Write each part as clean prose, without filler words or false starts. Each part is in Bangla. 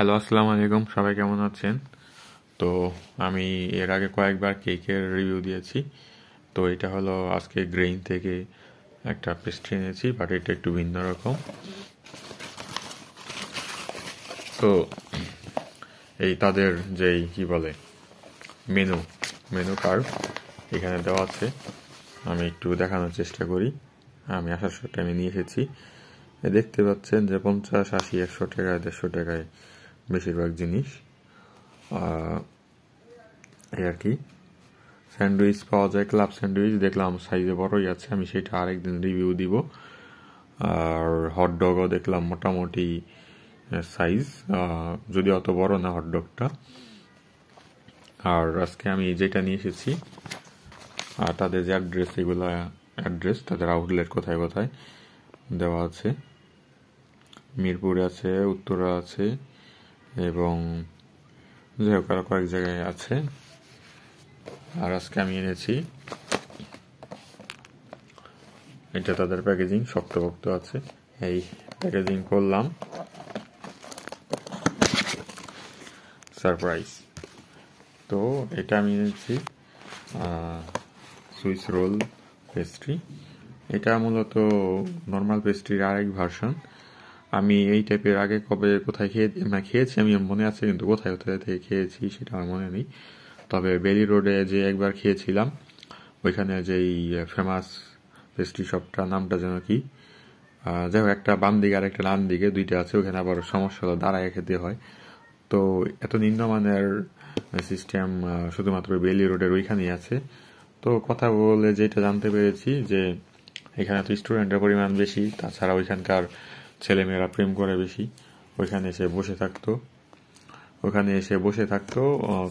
হ্যালো, আসসালামু আলাইকুম। সবাই কেমন আছেন? তো আমি এর আগে কয়েকবার কেকের রিভিউ দিয়েছি। তো এটা হলো আজকে গ্রেইন থেকে একটা পেস্ট্রি এনেছি, বাট এটা একটু ভিন্ন রকম। তো এই তাদের যেই কি বলে মেনু মেনু কার্ড এখানে দেওয়া আছে। আমি একটু দেখানোর চেষ্টা করি। আমি আসার সময় আমি নিয়ে এসেছি। দেখতে পাচ্ছেন যে 50, 80, 100 টাকায়, 150 টাকায় বেশিরভাগ জিনিস এই আর কি। স্যান্ডউইচ পাওয়া যায়, ক্লাব স্যান্ডউইচ দেখলাম সাইজে বড়ই আছে, আমি সেটা আরেকদিন রিভিউ দিব। আর হটডগও দেখলাম মোটামুটি সাইজ, যদি অত বড় না হটডগটা। আর আজকে আমি যেটা নিয়ে এসেছি আর তাদের যে অ্যাড্রেস, এগুলো অ্যাড্রেস তাদের আউটলেট কোথায় কোথায় দেওয়া আছে। মিরপুরে আছে, উত্তরা আছে, এবং যাই হোক আরও কয়েক জায়গায় আছে। আর আজকে আমি এনেছি এটা, তাদের প্যাকেজিং শক্তপোক্ত আছে। এই প্যাকেজিং করলাম, সারপ্রাইজ। তো এটা আমি এনেছি সুইস রোল পেস্ট্রি। এটা মূলত নর্মাল পেস্ট্রির আরেক ভার্সন। আমি এই টাইপের আগে কবে কোথায় খেয়েছি আমি মনে আছে, কিন্তু কোথায় কোথায় থেকে খেয়েছি সেটা আমার মনে নেই। তবে বেলি রোডে যে একবার খেয়েছিলাম, ওইখানে যেই ফেমাস পেস্ট্রি শপটা, নামটা যেন কি, যাই হোক একটা বাম দিকে আর একটা ডান দিকে দুইটা আছে। ওখানে আবার সমস্যা হলো দাঁড়ায় খেতে হয়। তো এত নিম্নমানের সিস্টেম শুধুমাত্র বেলি রোডের ওইখানেই আছে। তো কথা বলে যেটা জানতে পেরেছি যে এখানে তো স্টুডেন্টের পরিমাণ বেশি, তাছাড়া ওইখানকার ছেলেমেয়েরা প্রেম করে বেশি। ওইখানে এসে বসে থাকতো।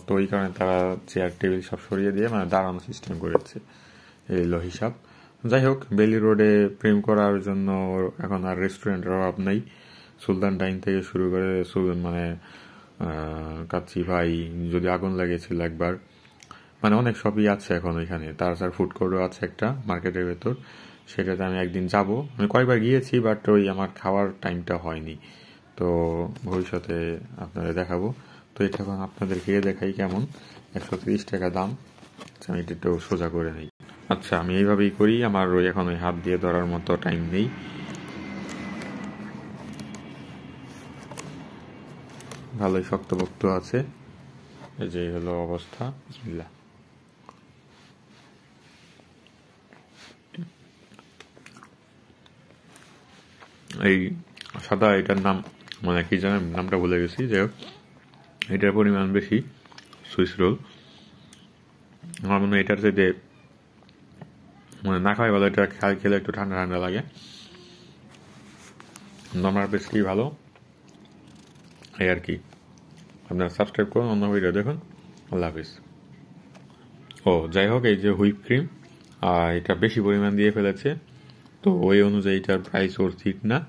তো ওই কারণে তারা চেয়ার টেবিল সব সরিয়ে দিয়ে মানে দাঁড়ানো সিস্টেম করেছে, এই হলো হিসাব। যাই হোক, বেলি রোডে প্রেম করার জন্য এখন আর রেস্টুরেন্টের অভাব নেই। সুলতান ডাইন থেকে শুরু করে মানে কাচ্চি ভাই, যদি আগুন লাগিয়েছিল একবার, মানে অনেক সবই আছে এখন ওইখানে। তাছাড়া ফুড কোর্টও আছে একটা মার্কেটের ভেতর, সেটাতে আমি একদিন যাব। আমি কয়েকবার গিয়েছি, বাট ওই আমার খাওয়ার টাইমটা হয়নি। তো ভবিষ্যতে আপনাদের দেখাবো। তো এটা এখন আপনাদের খেয়ে দেখাই কেমন। 130 টাকা দাম। আমি এটা একটু সোজা করে নিই। আচ্ছা, আমি এইভাবেই করি, আমার এখন ওই হাত দিয়ে ধরার মতো টাইম নেই। ভালোই শক্তপোক্ত আছে। এই যে হলো অবস্থা। বিসমিল্লাহ। এই সাদা এটার নাম মানে কি জানেন, নামটা ভুলে গেছি। যাই হোক, এটার পরিমাণ বেশি। সুইস রোল আমার মনে হয় এটার চাইতে মানে না খাওয়াই ভালো। এটা খেলে একটু ঠান্ডা ঠান্ডা লাগে। নর্মাল পেস্ট্রি ভালো, এই আর কি। আপনারা সাবস্ক্রাইব করুন, অন্য ভিডিও দেখুন। আল্লাহ হাফিজ। যাই হোক, এই যে হুইপ ক্রিম এটা বেশি পরিমাণ দিয়ে ফেলেছে, তো ওই অনুযায়ী এটার প্রাইস ওর ঠিক না।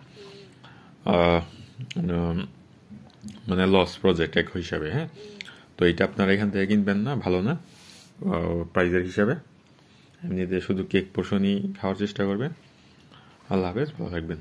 মানে লস প্রজেক্ট এক হিসাবে। হ্যাঁ, তো এটা আপনারা এখান থেকে কিনবেন না, ভালো না প্রাইজের হিসাবে। এমনিতে শুধু কেক পোর্শনই খাওয়ার চেষ্টা করবেন। আল্লাহ হাফেজ, ভালো থাকবেন।